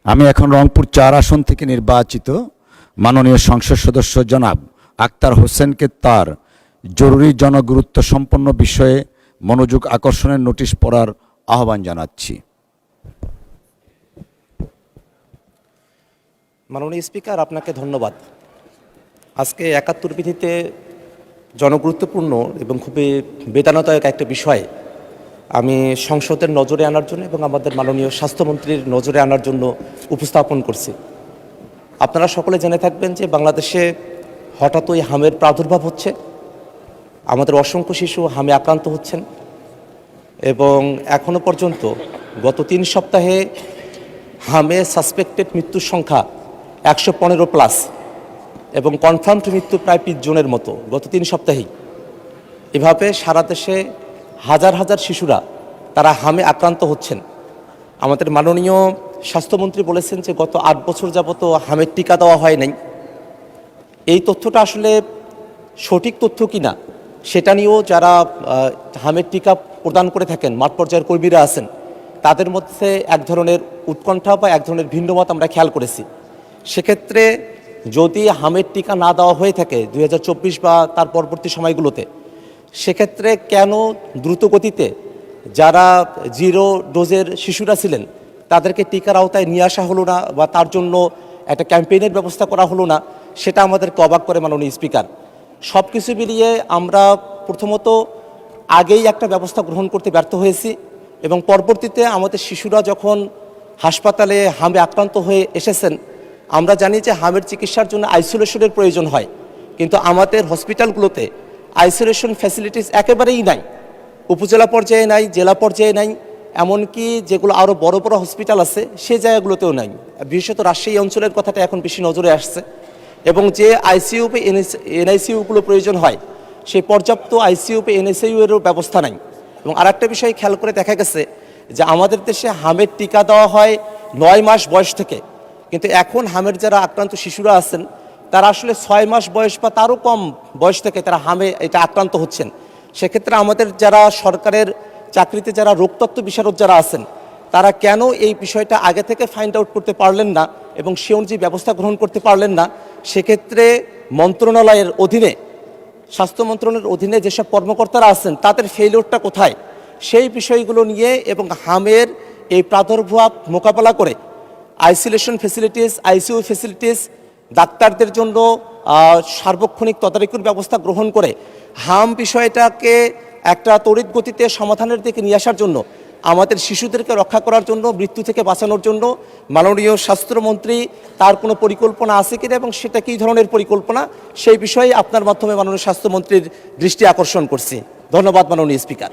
আমি এখন রংপুর ৪ আসন থেকে নির্বাচিত মাননীয় সংসদ সদস্য জনাব আক্তার হোসেনকে তার জরুরি জনগুরুত্ব সম্পন্ন বিষয়ে মনোযোগ আকর্ষণের নোটিশ পড়ার আহ্বান জানাচ্ছি। মাননীয় স্পিকার, আপনাকে ধন্যবাদ। আজকে ৭১ বিধিতে জনগুরুত্বপূর্ণ এবং খুবই বেদনাদায়ক একটা বিষয় আমি সংসদের নজরে আনার জন্য এবং আমাদের মাননীয় স্বাস্থ্যমন্ত্রীর নজরে আনার জন্য উপস্থাপন করছি। আপনারা সকলে জেনে থাকবেন যে বাংলাদেশে হঠাৎই হামের প্রাদুর্ভাব হচ্ছে। আমাদের অসংখ্য শিশু হামে আক্রান্ত হচ্ছেন এবং এখনও পর্যন্ত গত ৩ সপ্তাহে হামে সাসপেক্টেড মৃত্যুর সংখ্যা ১১৫+ এবং কনফার্মড মৃত্যু প্রায় ২৫ জনের মতো গত ৩ সপ্তাহেই। এভাবে সারা দেশে হাজার হাজার শিশুরা তারা হামে আক্রান্ত হচ্ছেন। আমাদের মাননীয় স্বাস্থ্যমন্ত্রী বলেছেন যে গত ৮ বছর যাবত হামের টিকা দেওয়া হয় নাই। এই তথ্যটা আসলে সঠিক তথ্য কিনা সেটা নিয়েও যারা হামের টিকা প্রদান করে থাকেন, মাঠ পর্যায়ের কর্মীরা আছেন, তাদের মধ্যে এক ধরনের উৎকণ্ঠা বা এক ধরনের ভিন্নমত আমরা খেয়াল করেছি। সেক্ষেত্রে যদি হামের টিকা না দেওয়া হয়ে থাকে ২০২৪ বা তার পরবর্তী সময়গুলোতে, সেক্ষেত্রে কেন দ্রুত গতিতে যারা 0 ডোজের শিশুরা ছিলেন তাদেরকে টিকার আওতায় নিয়ে আসা হলো না বা তার জন্য একটা ক্যাম্পেইনের ব্যবস্থা করা হলো না, সেটা আমাদেরকে অবাক করে মাননীয় স্পিকার। সব কিছু মিলিয়ে আমরা প্রথমত আগেই একটা ব্যবস্থা গ্রহণ করতে ব্যর্থ হয়েছি এবং পরবর্তীতে আমাদের শিশুরা যখন হাসপাতালে হামে আক্রান্ত হয়ে এসেছেন, আমরা জানি যে হামের চিকিৎসার জন্য আইসোলেশনের প্রয়োজন হয়, কিন্তু আমাদের হসপিটালগুলোতে আইসোলেশন ফ্যাসিলিটিস একেবারেই নাই। উপজেলা পর্যায়ে নাই, জেলা পর্যায়ে নাই, এমনকি যেগুলো আরও বড় বড় হসপিটাল আছে সেই জায়গাগুলোতেও নাই। বিশেষত রাজশাহী অঞ্চলের কথাটা এখন বেশি নজরে আসছে এবং যে আইসিইউ বা এনআইসিইউগুলো প্রয়োজন হয় সেই পর্যাপ্ত আইসিইউ বা এনআইসিইউয়েরও ব্যবস্থা নাই। এবং আরেকটা বিষয় খেয়াল করে দেখা গেছে যে আমাদের দেশে হামের টিকা দেওয়া হয় ৯ মাস বয়স থেকে, কিন্তু এখন হামের যারা আক্রান্ত শিশুরা আছেন তারা আসলে ৬ মাস বয়স বা তারও কম বয়স থেকে তারা হামে এটা আক্রান্ত হচ্ছেন। সেক্ষেত্রে আমাদের যারা সরকারের চাকরিতে যারা রোগতত্ত্ব বিশারদ যারা আছেন তারা কেন এই বিষয়টা আগে থেকে ফাইন্ড আউট করতে পারলেন না এবং সে অনুযায়ী ব্যবস্থা গ্রহণ করতে পারলেন না। সেক্ষেত্রে মন্ত্রণালয়ের অধীনে, স্বাস্থ্য মন্ত্রণালয়ের অধীনে যেসব কর্মকর্তারা আছেন তাদের ফেইলিওরটা কোথায়, সেই বিষয়গুলো নিয়ে এবং হামের এই প্রাদুর্ভাব মোকাবেলা করে আইসোলেশন ফ্যাসিলিটিস, আইসিইউ ফ্যাসিলিটিস, ডাক্তারদের জন্য সার্বক্ষণিক তদারকির ব্যবস্থা গ্রহণ করে হাম বিষয়টাকে একটা তড়িৎ গতিতে সমাধানের দিকে নিয়ে আসার জন্য, আমাদের শিশুদেরকে রক্ষা করার জন্য, মৃত্যু থেকে বাঁচানোর জন্য মাননীয় স্বাস্থ্যমন্ত্রী তার কোনো পরিকল্পনা আছে কিনা এবং সেটা কী ধরনের পরিকল্পনা, সেই বিষয়ে আপনার মাধ্যমে মাননীয় স্বাস্থ্যমন্ত্রীর দৃষ্টি আকর্ষণ করছি। ধন্যবাদ মাননীয় স্পিকার।